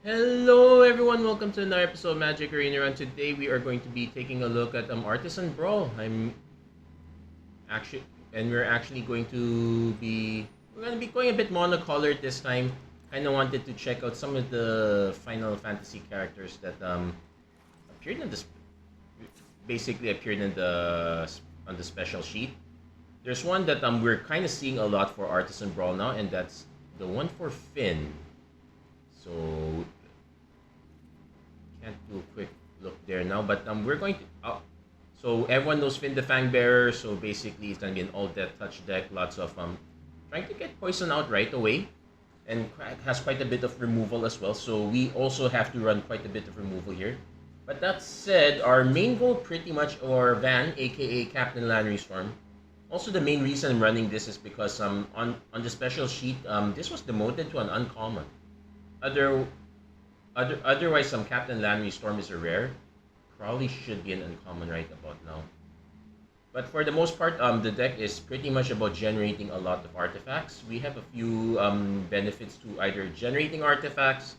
Hello everyone, welcome to another episode of Magic Arena, and today we are going to be taking a look at Artisan Brawl. We're actually going to be going a bit monocolored this time. Kind of wanted to check out some of the Final Fantasy characters that appeared in this, basically appeared in the on the special sheet. There's one that we're kind of seeing a lot for Artisan Brawl now, and that's the one for Finn. So can't do a quick look there now, but we're going to. So everyone knows Finn the Fangbearer. So basically, it's gonna be an all death touch deck. Lots of trying to get poison out right away, and has quite a bit of removal as well. So we also have to run quite a bit of removal here. But that said, our main goal pretty much, or Van, aka Captain Lannery Storm. Also, the main reason I'm running this is because on the special sheet, this was demoted to an uncommon. Otherwise, Captain Lannery Storm is a rare. Probably should be an uncommon right about now. But for the most part, the deck is pretty much about generating a lot of artifacts. We have a few benefits to either generating artifacts,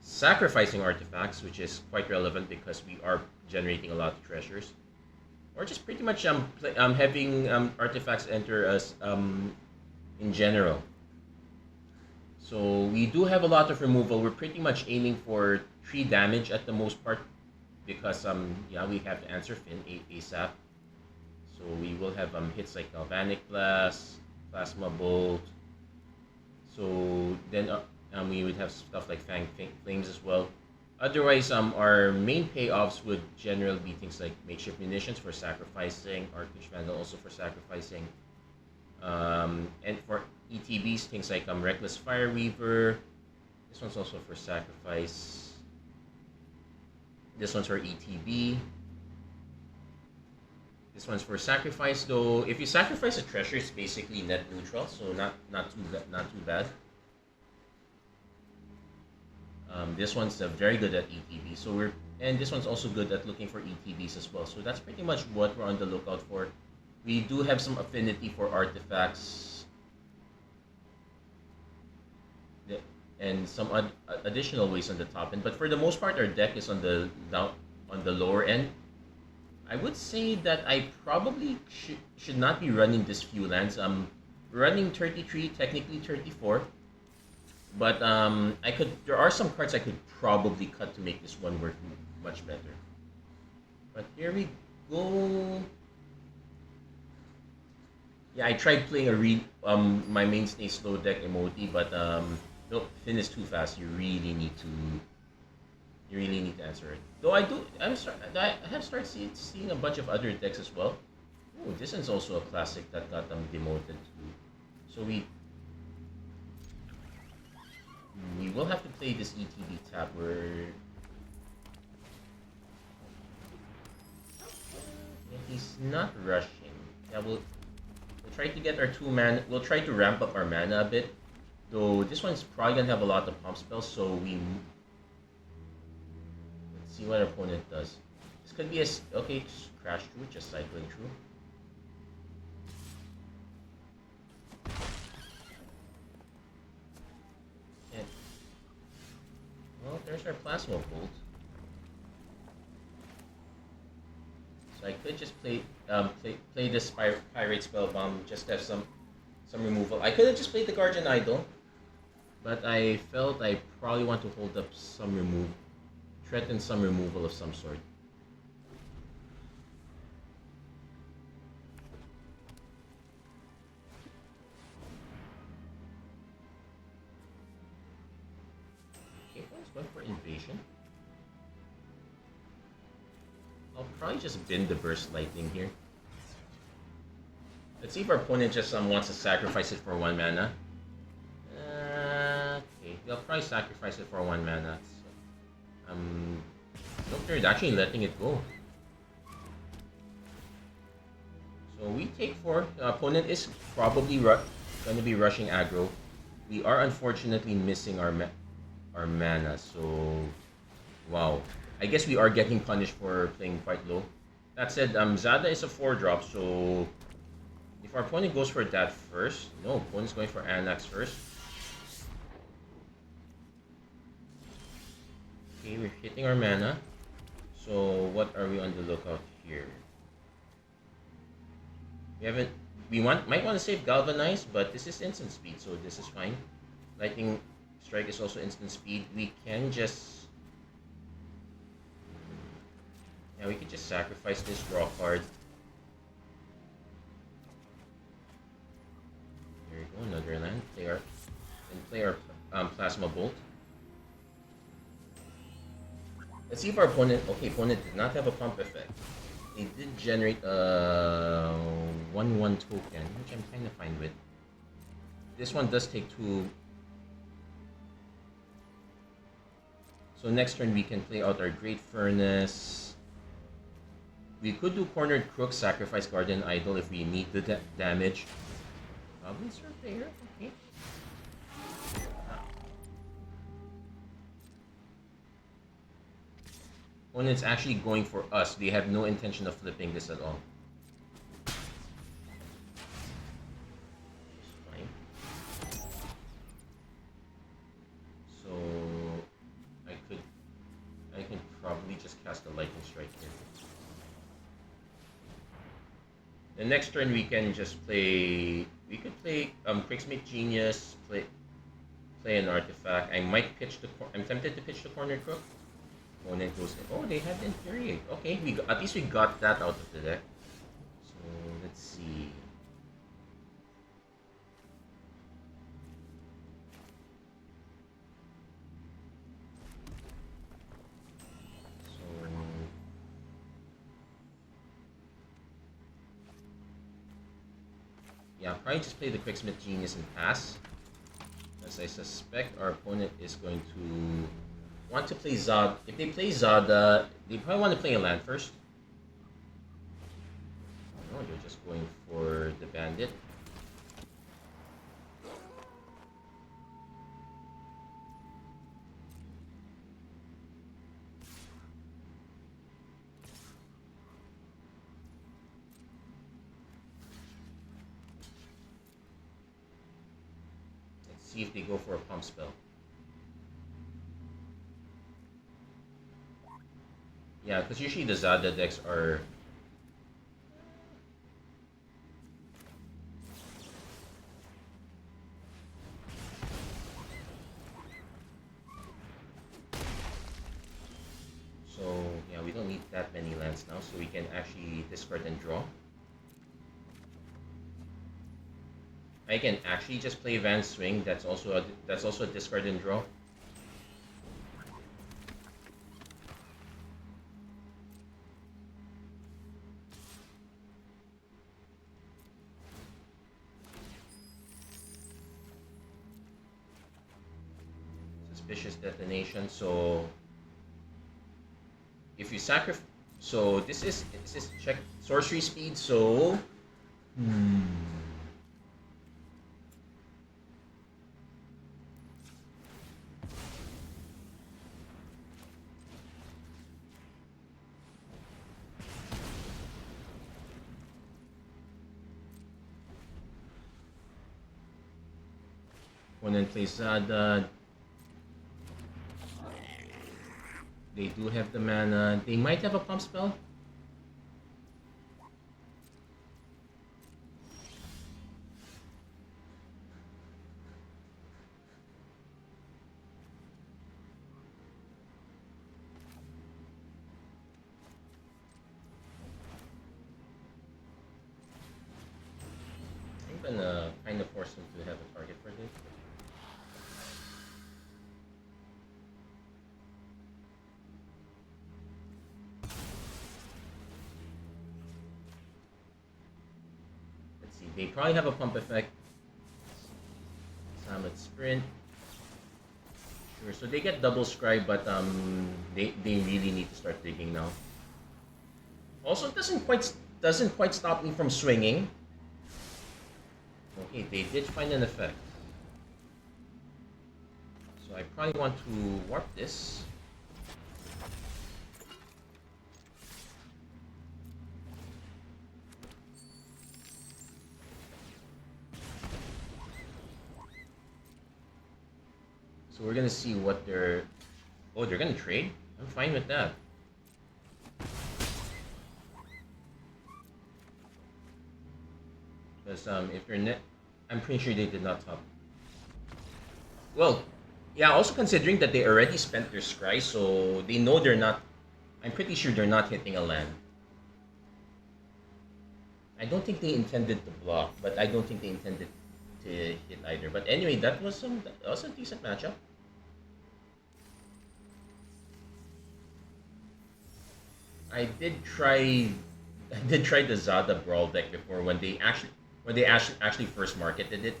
sacrificing artifacts, which is quite relevant because we are generating a lot of treasures, or just pretty much having artifacts enter us in general. So we do have a lot of removal. We're pretty much aiming for 3 damage at the most part because yeah, we have to answer Finn ASAP. So we will have hits like Galvanic Blast, Plasma Bolt. So then we would have stuff like Flames as well. Otherwise, our main payoffs would generally be things like Makeshift Munitions for sacrificing, Arctic Vandal also for sacrificing, and for ETBs, things like Reckless Fire Weaver. This one's also for sacrifice. This one's for ETB. This one's for sacrifice, though. If you sacrifice a treasure, it's basically net neutral, so not too bad. This one's very good at ETB, and this one's also good at looking for ETBs as well. So that's pretty much what we're on the lookout for. We do have some affinity for artifacts and some additional ways on the top end, but for the most part, our deck is on the lower end. I would say that I probably should not be running this few lands. Running 33, technically 34, but there are some cards I could probably cut to make this one work much better. But here we go. Yeah, I tried playing my mainstay slow deck emote, but nope, Finn is too fast. You really need to answer it. Though I have started seeing a bunch of other decks as well. Oh, this is also a classic that got demoted too. So we will have to play this ETB tap where he's not rushing. Yeah, we'll try to get our 2 mana. We'll try to ramp up our mana a bit. Though this one's probably gonna have a lot of pump spells, so let's see what our opponent does. This could be okay, crash through, just cycling through. And, well, there's our Plasma Bolt. So I could just play this Pirate Spellbomb, just have some removal. I could have just played the Guardian Idol, but I felt I probably want to hold up some threaten some removal of some sort. Okay, let's go for Invasion. I'll probably just bin the Burst Lightning here. Let's see if our opponent just wants to sacrifice it for 1 mana. Okay, they'll probably sacrifice it for 1 mana. So, nope, they're actually letting it go. So we take 4. The opponent is probably going to be rushing aggro. We are unfortunately missing our mana. So, wow. I guess we are getting punished for playing quite low. That said, Zada is a 4-drop, so if our opponent goes for that first, no, opponent's going for Anax first. Okay, we're hitting our mana. So what are we on the lookout here? We haven't. Might want to save Galvanize, but this is instant speed, so this is fine. Lightning Strike is also instant speed. We can just, yeah, we could just sacrifice this draw card. There we go, another land. Play our Plasma Bolt. Let's see if our opponent. Okay, opponent did not have a pump effect. They did generate a 1/1 token, which I'm kind of fine with. This one does take 2. So next turn we can play out our Great Furnace. We could do Cornered Crook, sacrifice Guardian Idol if we need the damage. Goblin Surveyor, okay. Opponent's actually going for us. They have no intention of flipping this at all. Fine. So I can probably just cast a Lightning Strike here. The next turn we can just play. We could play Quicksmith Genius. Play an artifact. I'm tempted to pitch the Corner Crook. Opponent goes in. Oh, they have Infuriate. Okay, at least we got that out of the deck. So let's see. So yeah, probably just play the Quicksmith Genius and pass. As I suspect our opponent is going to want to play Zod. If they play Zada, they probably want to play a land first. No, they're just going for the Bandit. Let's see if they go for a pump spell. Yeah, because usually the Zada decks are... So, yeah, we don't need that many lands now, so we can actually discard and draw. I can actually just play Van Swing, that's also a discard and draw. Suspicious Detonation. So if you sacrifice, so this is check sorcery speed. So opponent plays Zada. They do have the mana. They might have a pump spell. I'm gonna kind of force them to have a target for this. They probably have a pump effect. Summit Sprint. Sure, so they get double scribe, but they really need to start digging now. Also, it doesn't quite stop me from swinging. Okay, they did find an effect. So I probably want to warp this. So we're gonna see what their... Oh, they're gonna trade? I'm fine with that. Because if they're net, I'm pretty sure they did not top. Well, yeah. Also considering that they already spent their scry, so they know they're not. I'm pretty sure they're not hitting a land. I don't think they intended to block, but I don't think they intended to hit either. But anyway, that was a decent matchup. I did try the Zada Brawl deck before when they actually first marketed it.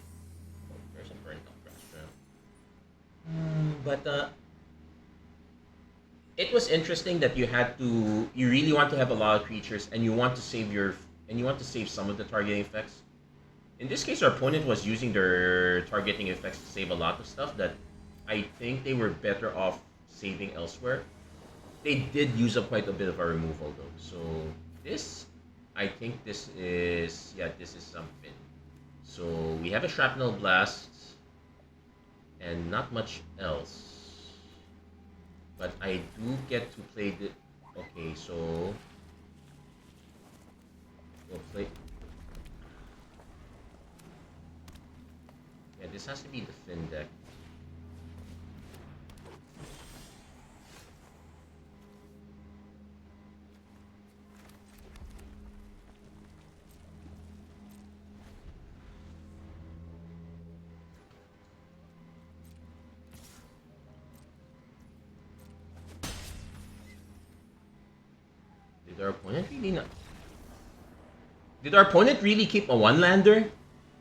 Oh, there's some burnt out trash. But it was interesting that you really want to have a lot of creatures and you want to save some of the targeting effects. In this case, our opponent was using their targeting effects to save a lot of stuff that I think they were better off saving elsewhere. They did use up quite a bit of our removal though. So I think this is something. So we have a shrapnel blast and not much else. But I do get to play the. Okay, so we'll play. Yeah, this has to be the thin deck. Did our opponent really not? Did our opponent really keep a one-lander?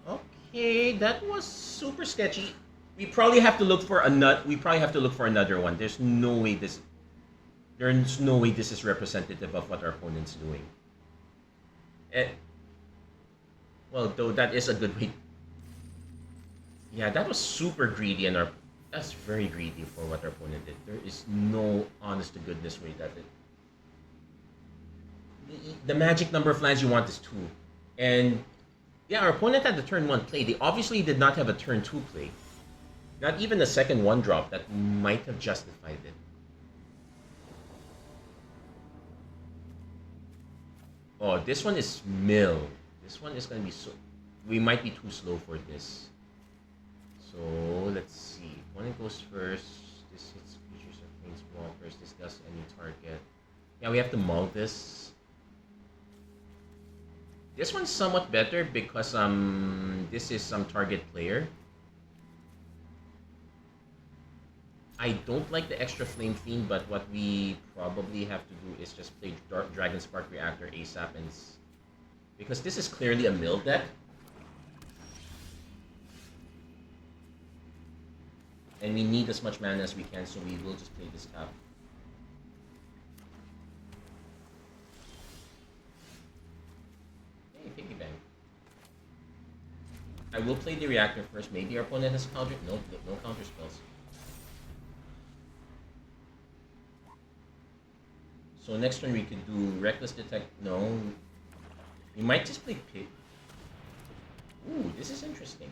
Okay, that was super sketchy. We probably have to look for another one. There's no way this is representative of what our opponent's doing. Well, though that is a good way. Yeah, that was super greedy, and that's very greedy for what our opponent did. There is no honest to goodness way that the magic number of lands you want is 2. And yeah, our opponent had the turn 1 play. They obviously did not have a turn 2 play. Not even a second 1 drop that might have justified it. Oh, this one is mill. This one is going to be so. We might be too slow for this. So let's see. Opponent goes first. This hits creatures or planeswalkers. This does any target. Yeah, we have to mull this. This one's somewhat better because this is some target player. I don't like the extra Flame Fiend, but what we probably have to do is just play Dragon Spark Reactor ASAP, because this is clearly a mill deck. And we need as much mana as we can, so we will just play this tap. Piggy bank. I will play the reactor first. Maybe our opponent has counter. No counter spells. So next turn we could do Reckless Detect. No. We might just play Pig. Ooh, this is interesting.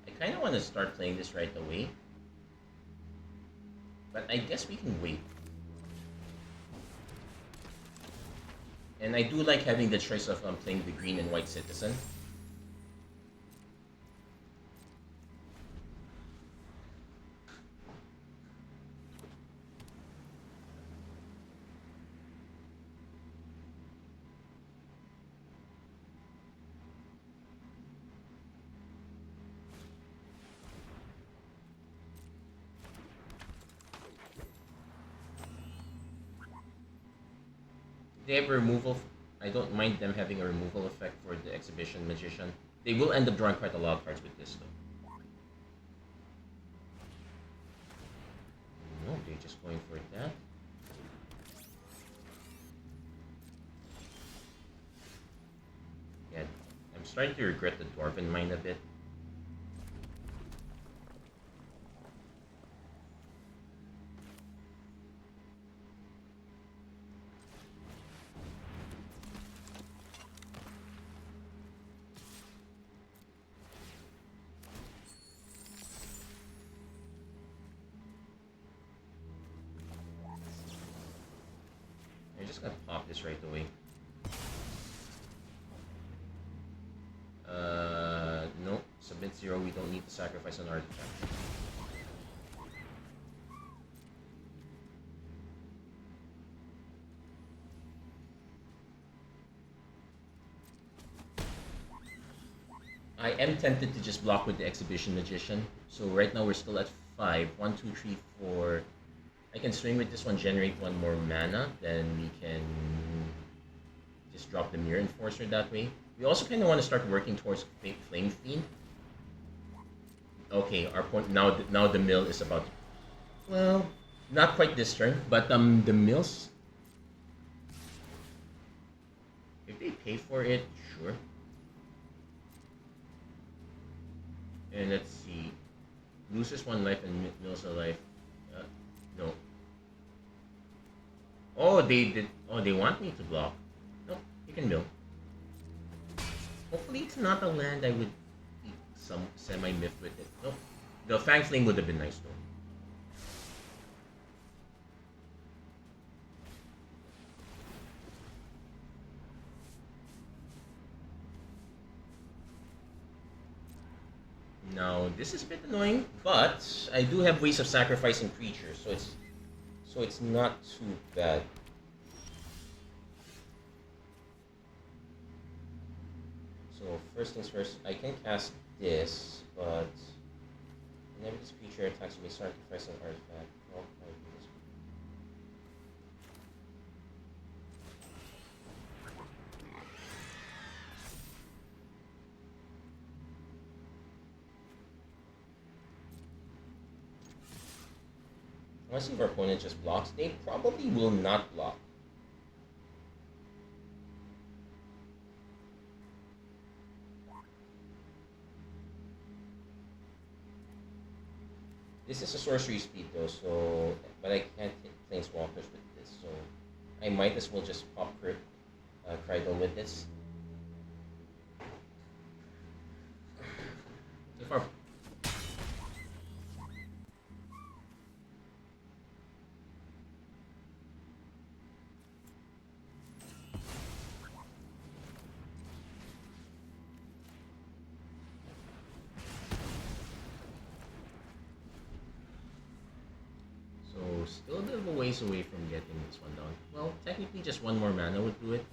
I kind of want to start playing this right away, but I guess we can wait. And I do like having the choice of playing the green and white citizen. They have a removal. I don't mind them having a removal effect for the Exhibition Magician. They will end up drawing quite a lot of cards with this though. No, they're just going for that. Yeah, I'm starting to regret the Dwarven Mine a bit. just gonna pop this right away. No. Submit 0. We don't need to sacrifice an artifact. I am tempted to just block with the Exhibition Magician. So right now we're still at 5. 1, 2, 3, 4. I can swing with this one, generate 1 more mana. Then we can just drop the Mirror Enforcer that way. We also kind of want to start working towards Flame Fiend. Okay, our point now the mill is about to, well, not quite this turn, but the mills, if they pay for it, sure. And let's see, loses 1 life and mills a life. No. Oh, they did. Oh, they want me to block. No, you can mill. Hopefully it's not a land I would eat some semi-myth with it. Nope. The Fang Flame would have been nice though. Now this is a bit annoying, but I do have ways of sacrificing creatures, so it's not too bad. So first things first, I can cast this, but whenever this creature attacks, you may sacrifice an artifact. Oh, I do this. Unless if our opponent just blocks, they probably will not block. This is a sorcery speed though, so but I can't hit planeswalkers with this, so I might as well just pop Crydle with this. If our still a bit of a ways away from getting this one down. Well, technically just 1 more mana would do it.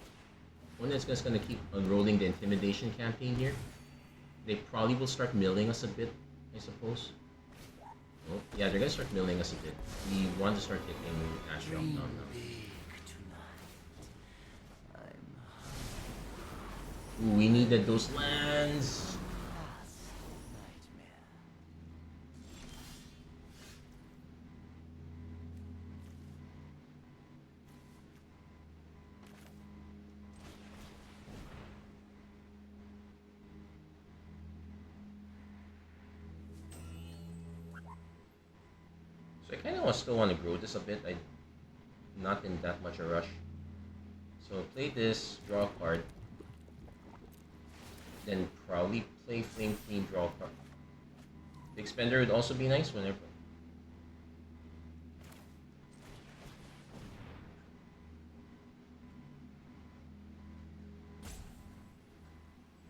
One that's just going to keep unrolling the Intimidation campaign here. They probably will start milling us a bit, I suppose. Oh, yeah, they're going to start milling us a bit. We want to start getting Astrock down now. Ooh, we needed those lands. So I kind of still want to grow this a bit. I'm not in that much a rush. So play this, draw a card. Then probably play Flame Fiend, draw a card. Big Spender would also be nice whenever.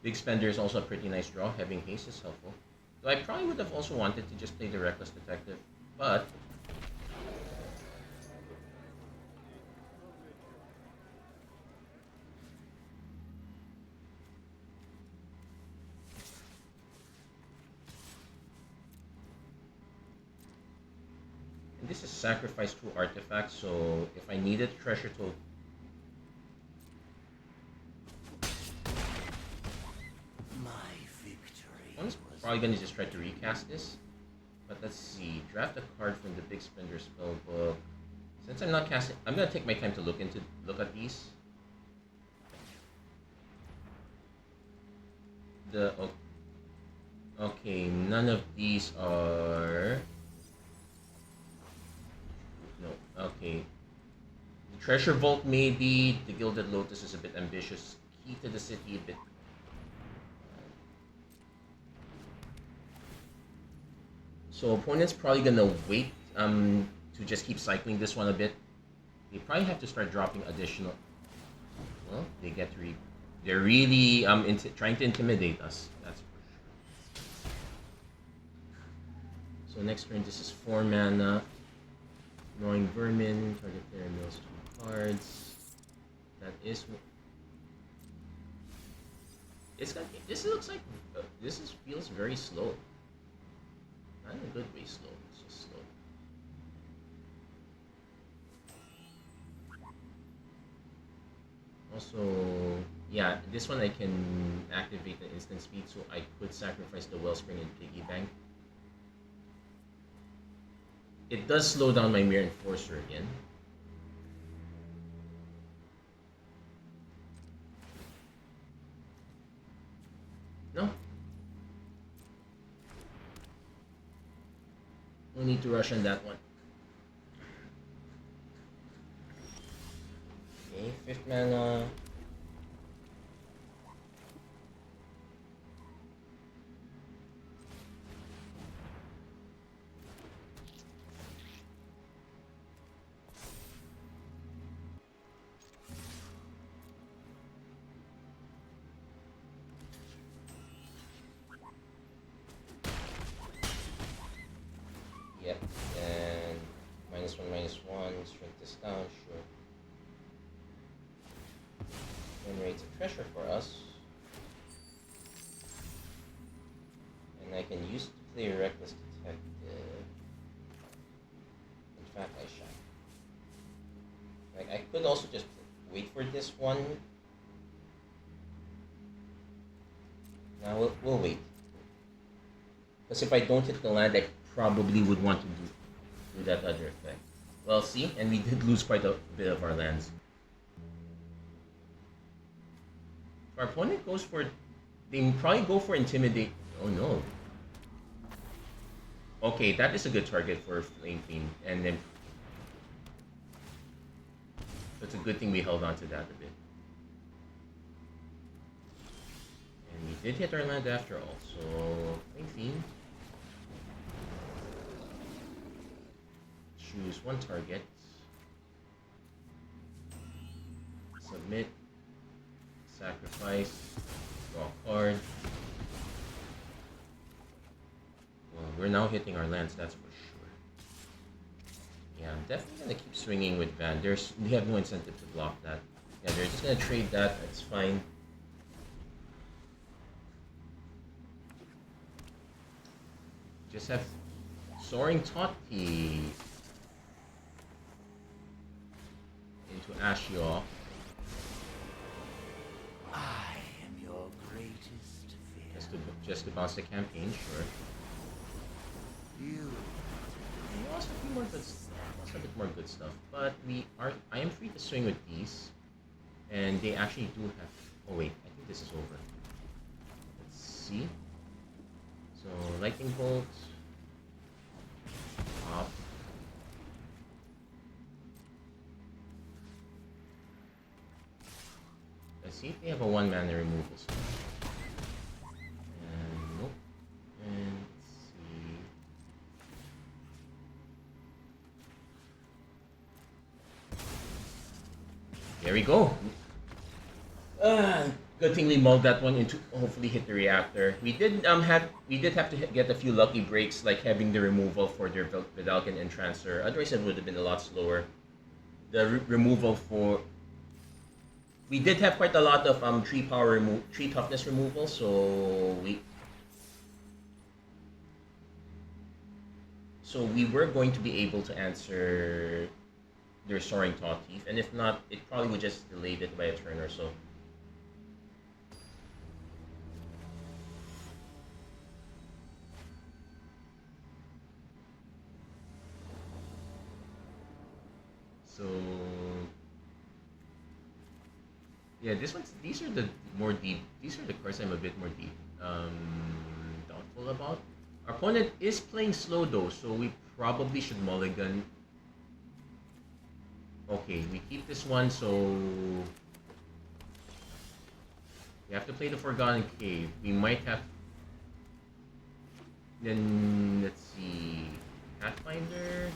Big Spender is also a pretty nice draw. Having haste is helpful. So I probably would have also wanted to just play the Reckless Detective, but and this is sacrifice 2 artifacts, so if I needed Treasure Trove, I'm probably gonna just try to recast this. But let's see, draft a card from the Big Spender spellbook. Since I'm not casting, I'm gonna take my time to look at these. Okay, none of these are. No, okay. The Treasure Vault maybe. The Gilded Lotus is a bit ambitious. Key to the City a bit. So opponent's probably gonna wait to just keep cycling this one a bit. They probably have to start dropping additional. Well, they're really trying to intimidate us. That's for sure. So next turn, this is 4 mana. Annoying Vermin. Target player mills 2 cards. That is. It's got. This looks like. Feels very slow. Not in a good way slow. It's just slow. Also, yeah, this one I can activate the instant speed, so I could sacrifice the Wellspring and Piggy Bank. It does slow down my Mere Enforcer again. No. No need to rush on that one. Okay, 5th mana. Yep, and -1/-1, shrink this down, sure. Generates a treasure for us. And I can use it to play a Reckless Detective. In fact, I shall. Like, I could also just wait for this one. Now we'll wait. Because if I don't hit the land, I probably would want to do that other effect. Well, see, and we did lose quite a bit of our lands. Our opponent goes for. They probably go for Intimidate. Oh no. Okay, that is a good target for Flame Fiend, and then. It's a good thing we held on to that a bit. And we did hit our land after all, so Flame Fiend. Choose one target. Submit. Sacrifice. Draw a card. Well, we're now hitting our lands, that's for sure. Yeah, I'm definitely gonna keep swinging with Van. They have no incentive to block that. Yeah, they're just gonna trade that, that's fine. Just have Soaring Toti into Ashio. I am your greatest fear. Just to bounce the campaign, sure. You lost a few more good stuff. Lost a bit more good stuff. But I am free to swing with these. And they actually do have. Oh wait, I think this is over. Let's see. So Lightning Bolt. Pop. Let's see if they have a 1-mana removal spell. And nope. And let's see. There we go. Good thing we mulled that one into hopefully hit the reactor. We did have to get a few lucky breaks, like having the removal for their Vidalcan Entrancer. Otherwise, it would have been a lot slower. The removal for we did have quite a lot of tree toughness removal, so we were going to be able to answer their Soaring Toti, and if not, it probably would just delayed it by a turn or so. So yeah, these are the cards I'm a bit more doubtful about. Our opponent is playing slow though, so we probably should mulligan. Okay, we keep this one, so we have to play the Forgotten Cave. We might have. Then let's see, Pathfinder.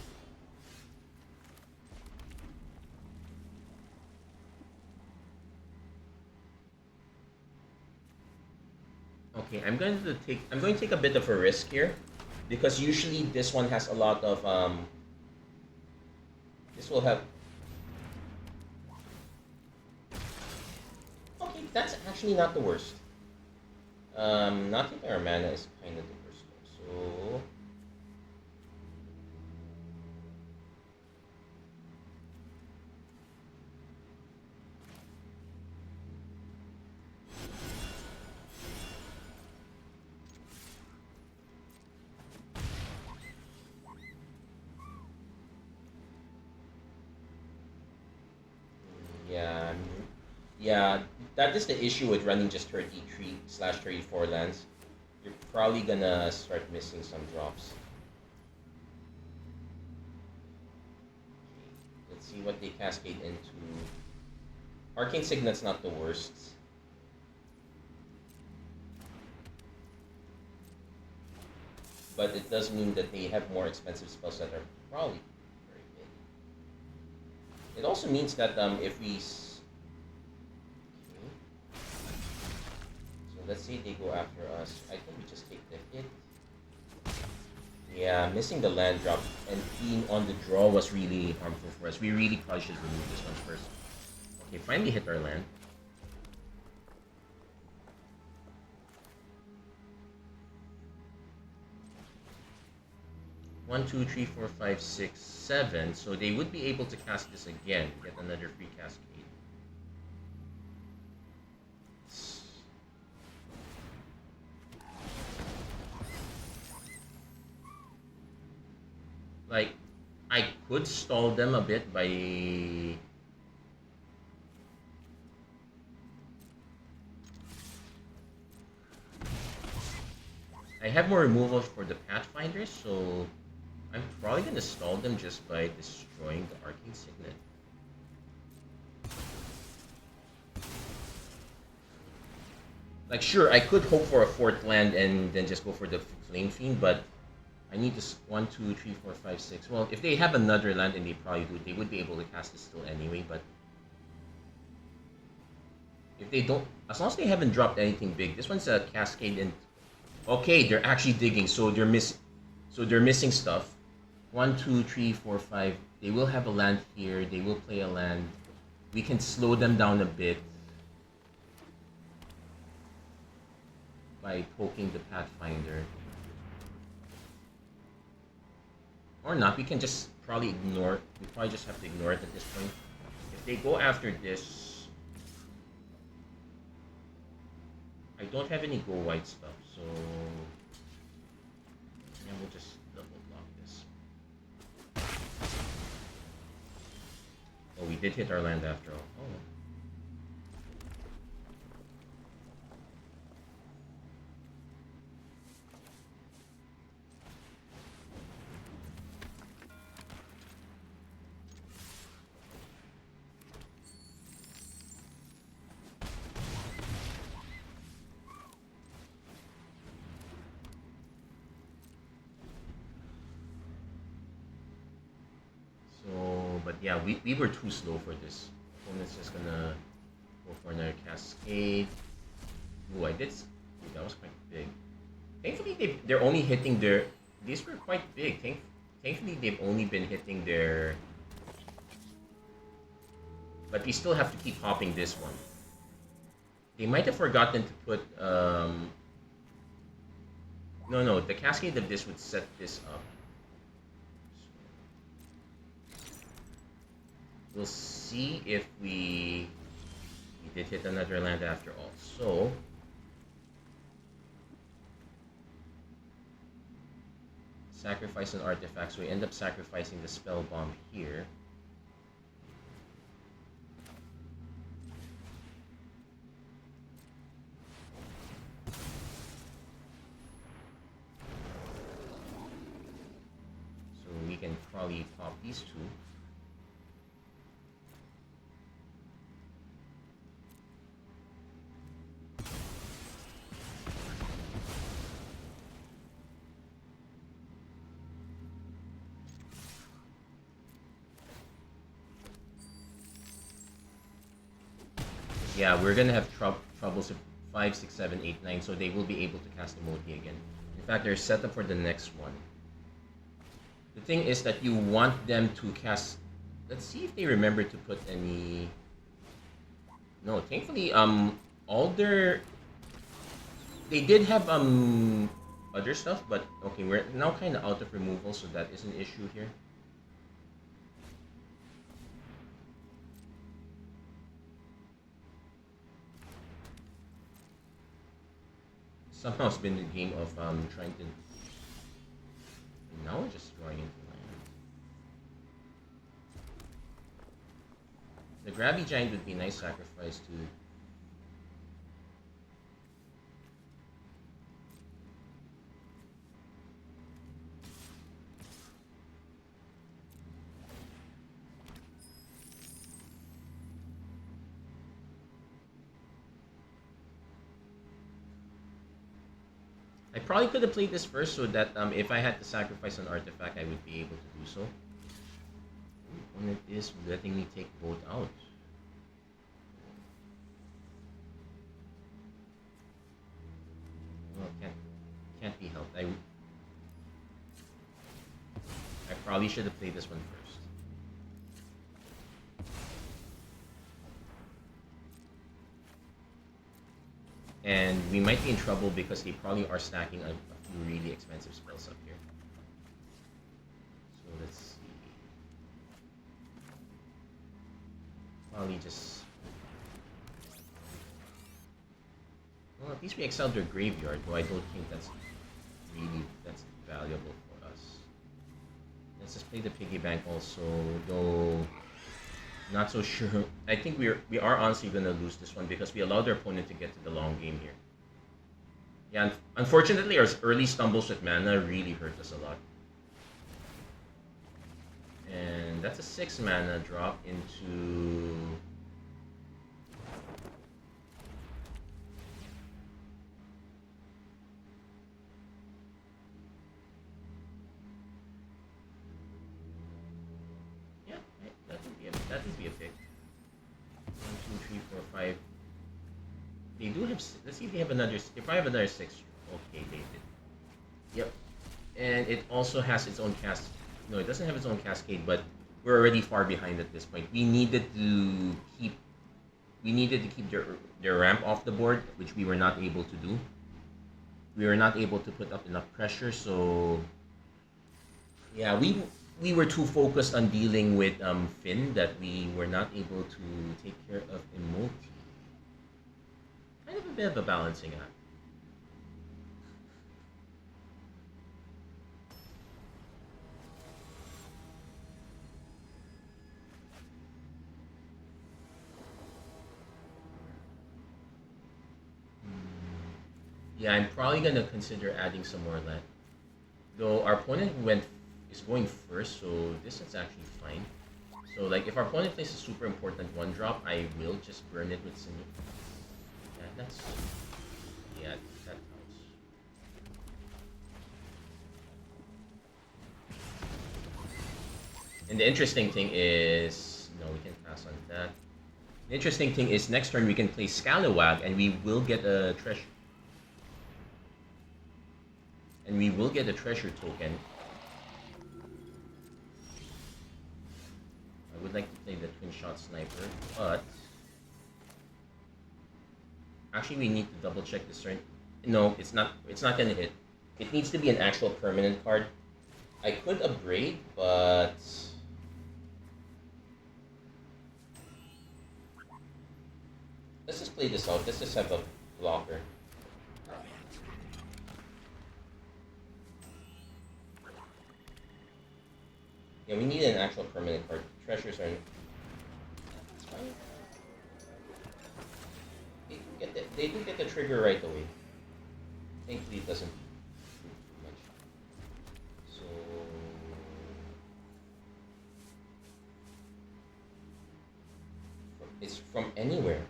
Okay, I'm going to take a bit of a risk here, because usually this one has a lot of this will have. Okay, that's actually not the worst. Not taking our mana is kind of the worst. So yeah, yeah, that is the issue with running just 33/34 lands. You're probably gonna start missing some drops. Let's see what they cascade into. Arcane Signet's not the worst. But it does mean that they have more expensive spells that are probably very big. It also means that if we... Okay. So let's say they go after us. I think we just take the hit. Yeah, missing the land drop and being on the draw was really harmful for us. We really probably should remove this one first. Okay, finally hit our land. One, two, three, four, five, six, seven. So they would be able to cast this again, get another free cascade. Like, I could stall them a bit by... I have more removal for the Pathfinders, so I'm probably going to stall them just by destroying the Arcane Signet. Like, sure, I could hope for a 4th land and then just go for the Flame Fiend, but I need this 1, 2, 3, 4, 5, 6. Well, if they have another land, and they probably do, they would be able to cast it still anyway, but if they don't, as long as they haven't dropped anything big, this one's a Cascade and... Okay, they're actually digging, so they're missing stuff. 1, 2, 3, 4, 5. They will have a land here. They will play a land. We can slow them down a bit by poking the Pathfinder. Or not, we can just probably ignore. We probably just have to ignore it at this point. If they go after this, I don't have any go white stuff, so yeah, we'll just double block this. Oh, we did hit our land after all. Oh. But yeah, we were too slow for this. Opponent's just gonna go for another Cascade. Ooh, I did. Ooh, that was quite big. Thankfully, they're only hitting their... These were quite big. Thankfully, they've only been hitting their... But we still have to keep hopping this one. They might have forgotten to put... No, the Cascade of this would set this up. We'll see if we did hit another land after all. So sacrifice an artifact. So we end up sacrificing the spell bomb here. So we can probably pop these two. Yeah, we're gonna have troubles if 5, 6, 7, 8, 9, so they will be able to cast the Moti again. In fact, they're set up for the next one. The thing is that you want them to cast... Let's see if they remember to put any... No, thankfully, all their... They did have, other stuff, but okay, we're now kind of out of removal, so that is an issue here. Somehow it's been the game of trying to... Now we're just throwing into land. The Grabby Giant would be a nice sacrifice to... I probably could have played this first so that if I had to sacrifice an artifact, I would be able to do so. Ooh, opponent is letting me take both out. Well, can't be helped. I probably should have played this one first. And we might be in trouble because they probably are stacking a few really expensive spells up here. So let's see. Probably just... Well, at least we excelled their graveyard, though I don't think that's valuable for us. Let's just play the piggy bank also, though... Not so sure. I think we are honestly going to lose this one because we allowed our opponent to get to the long game here. Yeah, unfortunately our early stumbles with mana really hurt us a lot. And that's a 6 mana drop into... That would be a pick. 1, 2, 3, 4, 5. They do have... Let's see if they have another... If I have another 6... Okay, they did. Yep. And it also has its own cast... No, it doesn't have its own cascade, but we're already far behind at this point. We needed to keep... their ramp off the board, which we were not able to do. We were not able to put up enough pressure, so... Yeah, we were too focused on dealing with Finn that we were not able to take care of Emoti. Kind of a bit of a balancing act. Yeah, I'm probably gonna consider adding some more land. Though our opponent is going first, so this is actually fine. So like if our opponent plays a super important 1-drop, I will just burn it with some... Yeah, that counts. And the interesting thing is... No, we can pass on that. The interesting thing is next turn we can play Scalawag and we will get a treasure. And we will get a treasure token. I would like to play the twin shot sniper, but actually we need to double check this turn. No, it's not gonna hit. It needs to be an actual permanent card. I could upgrade, but let's just play this out. Let's just have a blocker. Yeah, we need an actual permanent card. Treasures are... That's fine. They do get the trigger right away. Thankfully it doesn't do too much. So... It's from anywhere.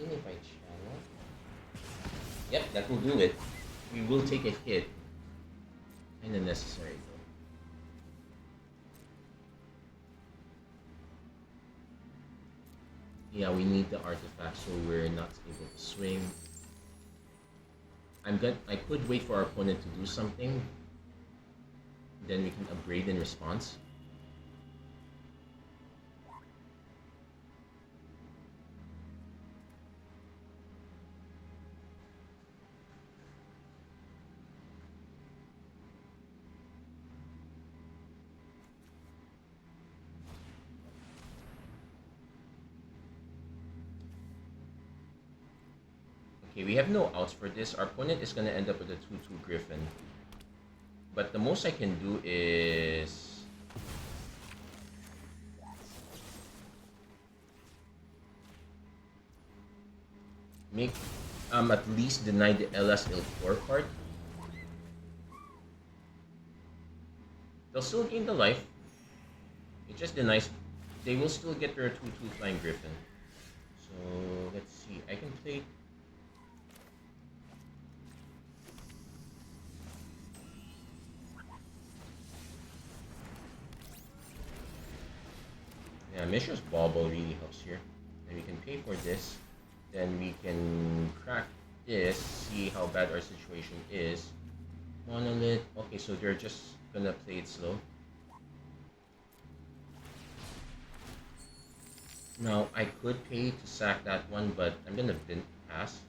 If I channel, yep, that will do it. We will take a hit. Kinda necessary though. Yeah, we need the artifact so we're not able to swing. I could wait for our opponent to do something. Then we can upgrade in response. Okay, we have no outs for this. Our opponent is gonna end up with a 2/2 Griffin. But the most I can do is make at least deny the LS Il4 part. They'll still gain the life. It just denies. They will still get their 2/2 Flying Griffin. So let's see. I can play. Yeah, Mishra's Bauble really helps here. And we can pay for this. Then we can crack this, see how bad our situation is. Monolith. Okay, so they're just gonna play it slow. Now, I could pay to sack that one, but I'm gonna pass.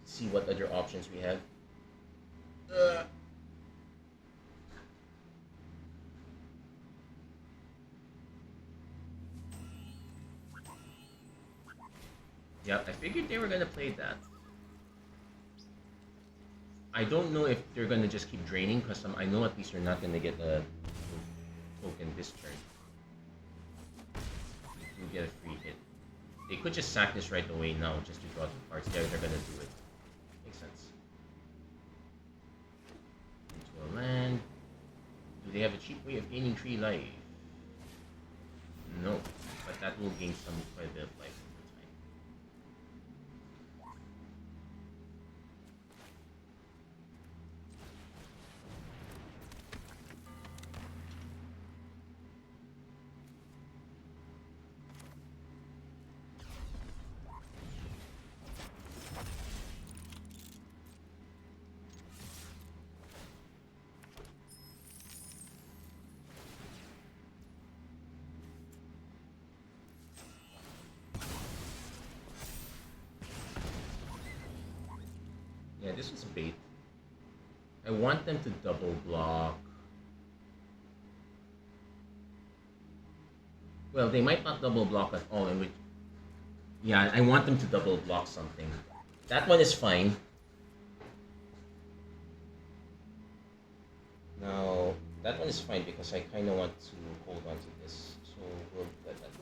See what other options we have. Yeah, I figured they were gonna play that. I don't know if they're gonna just keep draining, because I know at least they're not gonna get a token this turn. You get a free hit. They could just sack this right away now, just to draw 2 cards. They're gonna do it. Makes sense. Into a land. Do they have a cheap way of gaining 3 life? No, but that will gain quite a bit of life. Yeah, this was a bait. I want them to double block. Well, they might not double block at all, and yeah, I want them to double block something. That one is fine. Now, that one is fine because I kind of want to hold on to this, so we'll let that go.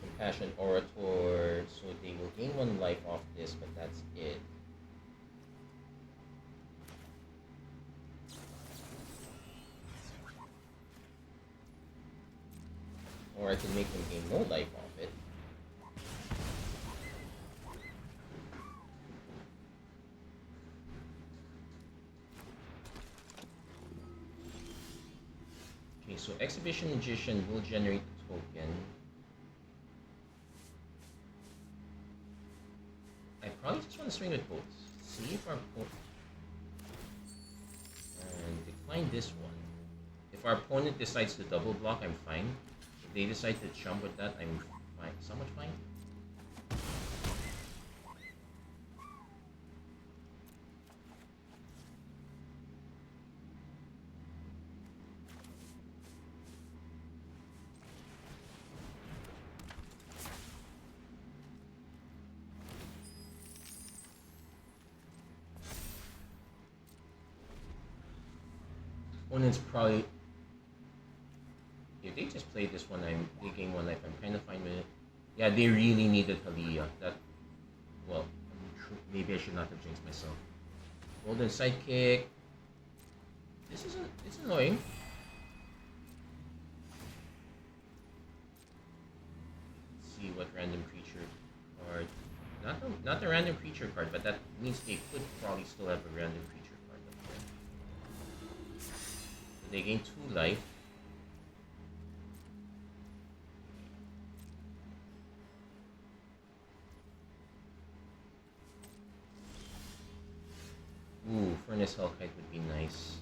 Compassion Orator, so they will gain 1 life off this, but that's it. Or I can make them gain no life off it. Okay, so Exhibition Magician will generate a token. I probably just want to swing with both. See if our opponent... And decline this one. If our opponent decides to double block, I'm fine. If they decide to jump with that, I'm fine. Somewhat fine. Opponent's probably... if they just play this one, they gain 1 life. I'm kind of fine with it. Yeah, they really needed Halia. That, well, maybe I should not have jinxed myself. Golden Sidekick. This isn't. It's annoying. Let's see what random creature card. Not the random creature card, but that means they could probably still have a random creature card up there. So they gain 2 life. Ooh, Furnace Hellkite would be nice.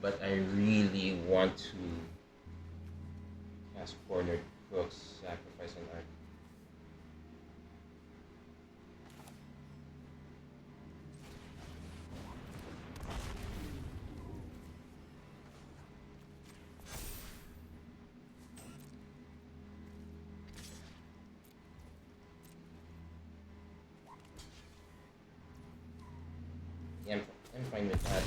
But I really want to cast Cornered Crooks, sacrifice an art. Yeah, I'm fine with that.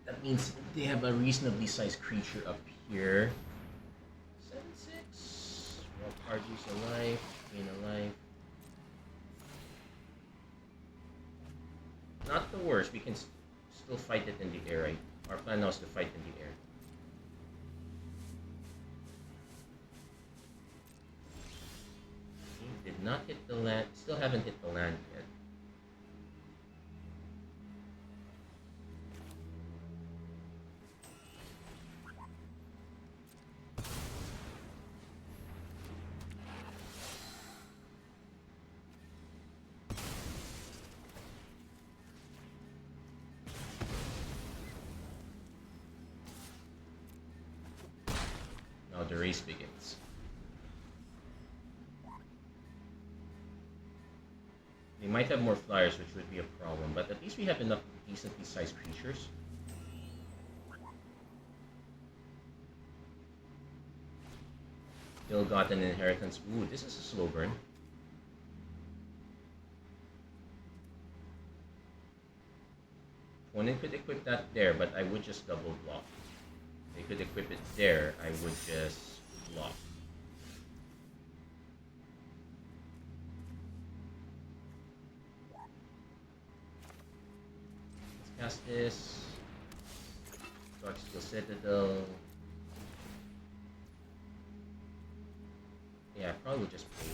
That means they have a reasonably sized creature up here. 7/6. Well, card use a life, gain a life. Not the worst. We can still fight it in the air, right? Our plan now is to fight in the air. Did not hit the land. Still haven't hit the land yet. Now the race begins. They might have more flyers, which would be a problem, but at least we have enough decently sized creatures. Ill-gotten inheritance. Ooh, this is a slow burn. Opponent could equip that there, but I would just double block. They could equip it there, I would just block. Let's cast this. Dark Steel Citadel. Yeah, I probably just play.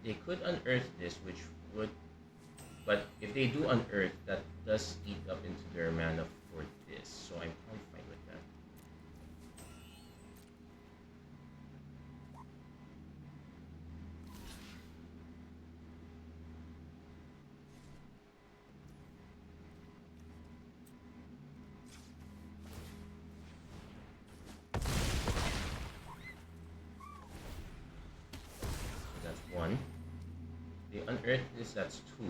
They could unearth this, which would, but if they do unearth, that does eat up into their mana for this, so I'm probably fine with that. So that's 1. They unearth this, that's 2.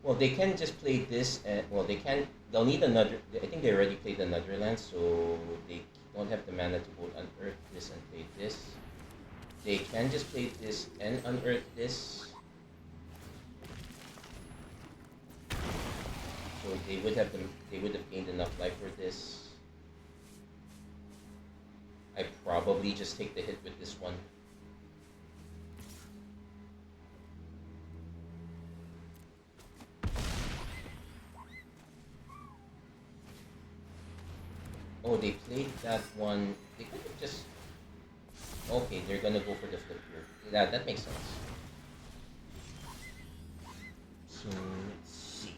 Well, they can just play this, and well, they can. They'll need another. I think they already played another land, so they don't have the mana to both unearth this and play this. They can just play this and unearth this. So they would have them. They would have gained enough life for this. I probably just take the hit with this one. Oh, they played that one. They could have just. Okay, they're gonna go for the flip here. Yeah, that makes sense. So let's see.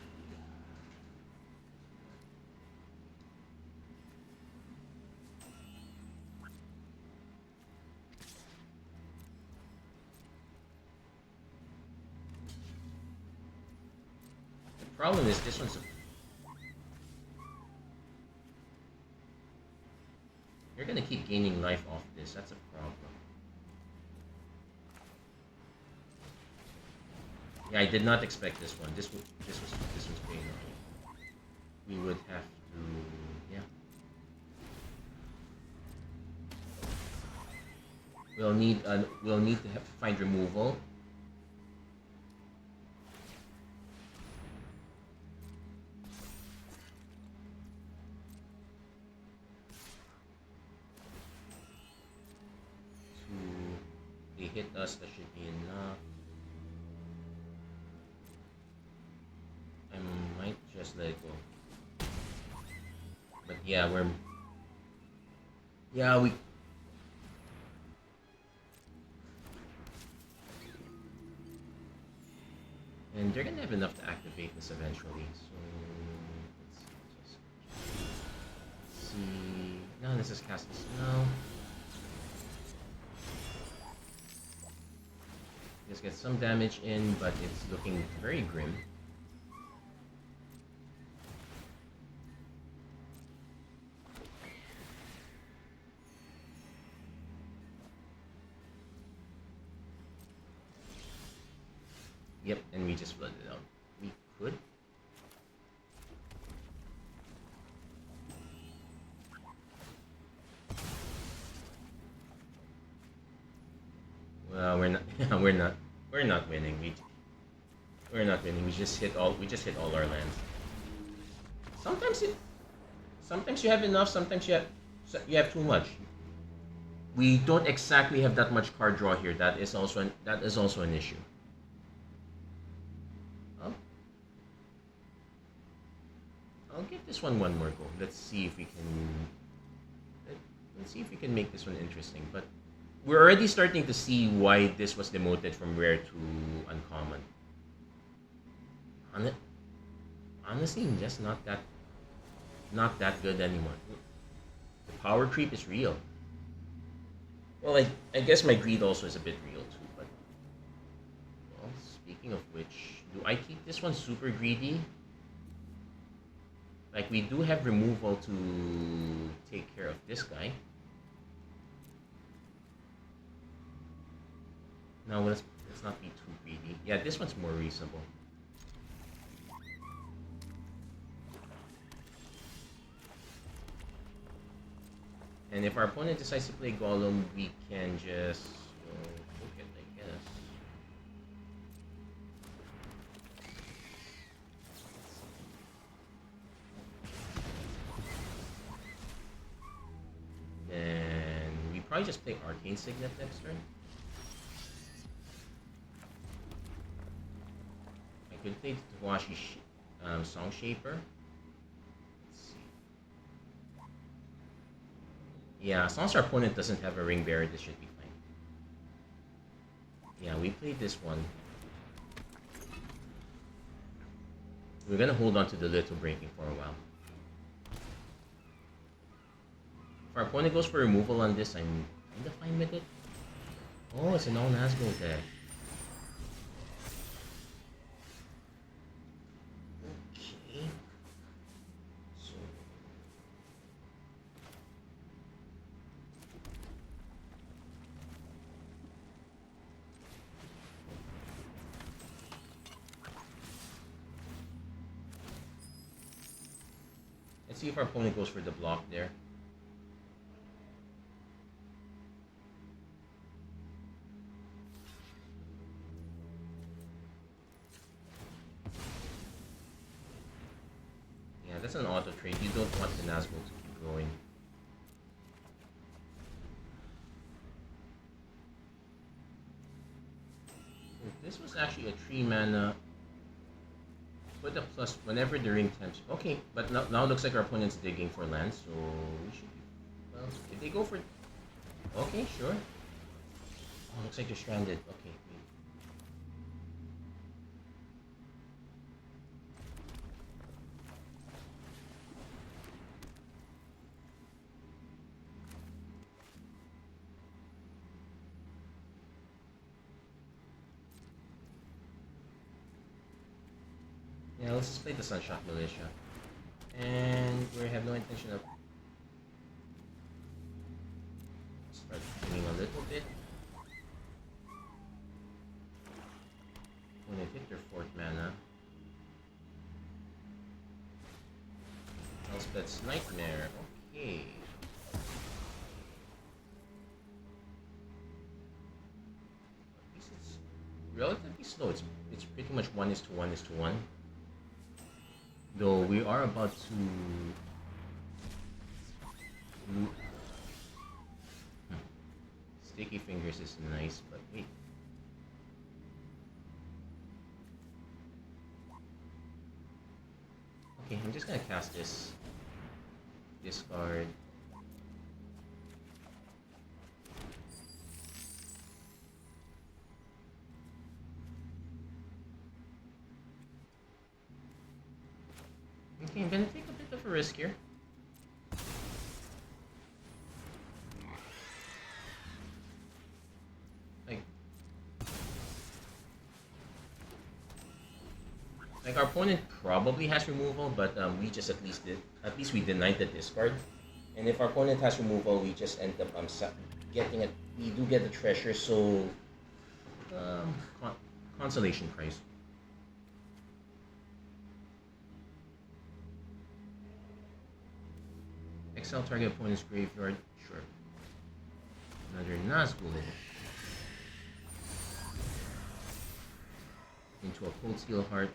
The problem is this one's. You're gonna keep gaining life off this. That's a problem. Yeah, I did not expect this one. This was paying off. We would have to. we'll need to find removal. They hit us, that should be enough. I might just let it go. But yeah, we and they're gonna have enough to activate this eventually. So let's see. No, this is cast the spell. Just get some damage in, but it's looking very grim. Yep, and we just flooded it out. We could. Well, we're not. We're not winning. We're not winning. We just hit all our lands. Sometimes you have enough. Sometimes you have too much. We don't exactly have that much card draw here. That is also an issue. I'll give this one more go. Let's see if we can make this one interesting. But we're already starting to see why this was demoted from rare to uncommon. Honestly, just not that good anymore. The power creep is real. Well, I guess my greed also is a bit real too. But well, speaking of which, do I keep this one super greedy? Like, we do have removal to take care of this guy. No, let's not be too greedy. Yeah, this one's more reasonable. And if our opponent decides to play Golem, we can just book it, I guess. Then we probably just play Arcane Signet next turn. I could play Tawashi Song Shaper. Yeah, as long as our opponent doesn't have a Ring Bearer, this should be fine. Yeah, we played this one. We're gonna hold on to the Little Breaking for a while. If our opponent goes for removal on this, I'm kinda fine with it. Oh, it's an all-Nazgul deck. Okay. So... let's see if our opponent goes for the block there. Yeah, that's an auto trade. You don't want the Nazgul to keep going. If this was actually a 3-mana, put a plus whenever the ring temps. Okay, but now looks like our opponent's digging for lands, so we should be... well, did they go for... okay, sure. Oh, looks like they're stranded. Okay, wait. Yeah, let's just play the Sunshot Militia. And we have no intention of... start swinging a little bit. When they hit their 4th mana. Elspeth's Nightmare. Okay. slow. It's pretty much 1:1:1. Though we are about to. Hmm. Sticky fingers is nice, but wait. Okay, I'm just gonna cast this. Discard. Okay, I'm gonna take a bit of a risk here. Like our opponent probably has removal, but we just at least we denied the discard. And if our opponent has removal, we just end up getting it. We do get the treasure, so consolation prize. Excel target opponent's graveyard. Sure. Another Nazgul. Into a Cold Steel Heart.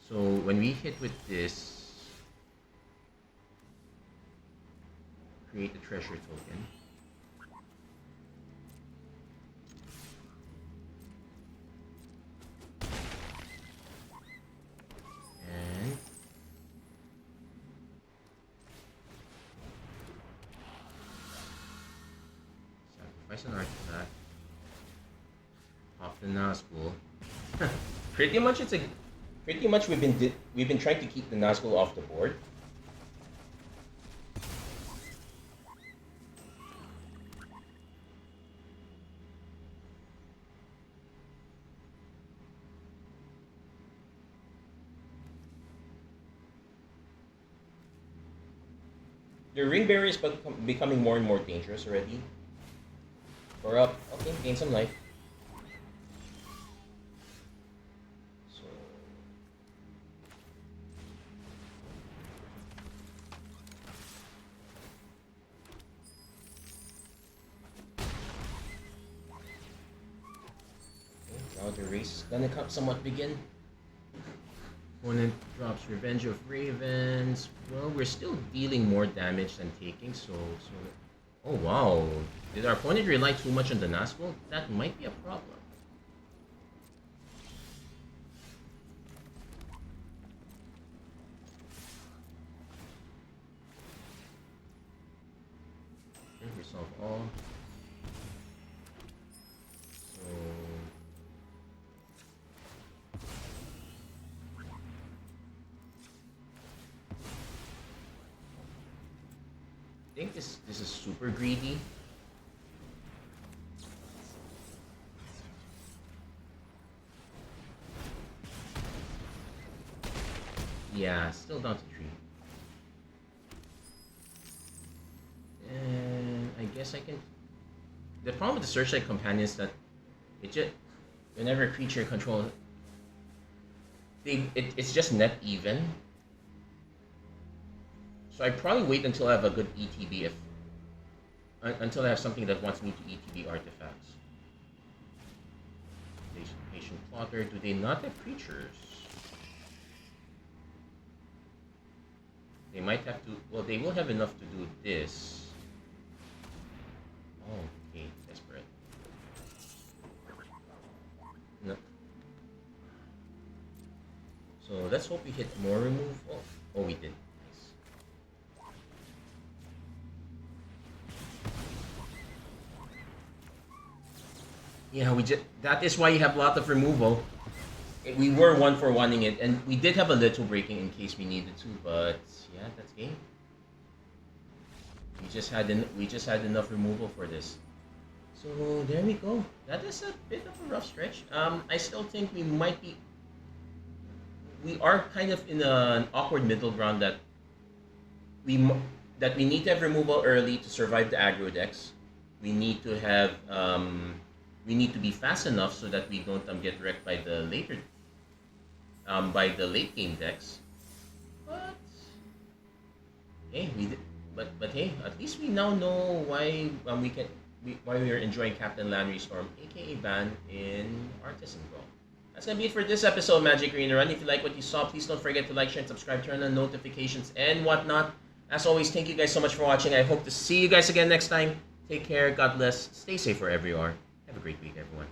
So when we hit with this, create the treasure token. And sacrifice an artifact. Pop the Nazgul. Pretty much it's a Pretty much we've been trying to keep the Nazgul off the board. The ring barrier is becoming more and more dangerous already. We're up. Okay, gain some life. The race is gonna somewhat begin. Opponent drops Revenge of Ravens. Well, we're still dealing more damage than taking, so... Oh wow, did our opponent rely too much on the Nazgul? That might be a problem. Okay, resolve all. I think this is super greedy. Yeah, still down to 3. And I guess I can. The problem with the Searchlight Companion is that it just whenever a creature controls, it's just net even. So I probably wait until I have a good ETB until I have something that wants me to ETB artifacts. Patient Plotter, do they not have creatures? They might have to, well they will have enough to do this. Oh, okay, desperate. No. So let's hope we hit more removal. Oh, we did. Yeah, that is why you have a lot of removal. We were 1-for-1ing it, and we did have a little breaking in case we needed to, but yeah, that's game. We just had enough removal for this. So there we go. That is a bit of a rough stretch. I still think we are kind of in an awkward middle ground that we need to have removal early to survive the aggro decks. We need to have we need to be fast enough so that we don't get wrecked by the late game decks. But hey, but hey, at least we now know why why we are enjoying Captain Lannery Storm, aka Ban in Artisan Brawl. That's gonna be it for this episode of Magic Arena Run. If you like what you saw, please don't forget to like, share, and subscribe, turn on notifications, and whatnot. As always, thank you guys so much for watching. I hope to see you guys again next time. Take care, God bless, stay safe wherever you are. Have a great week, everyone.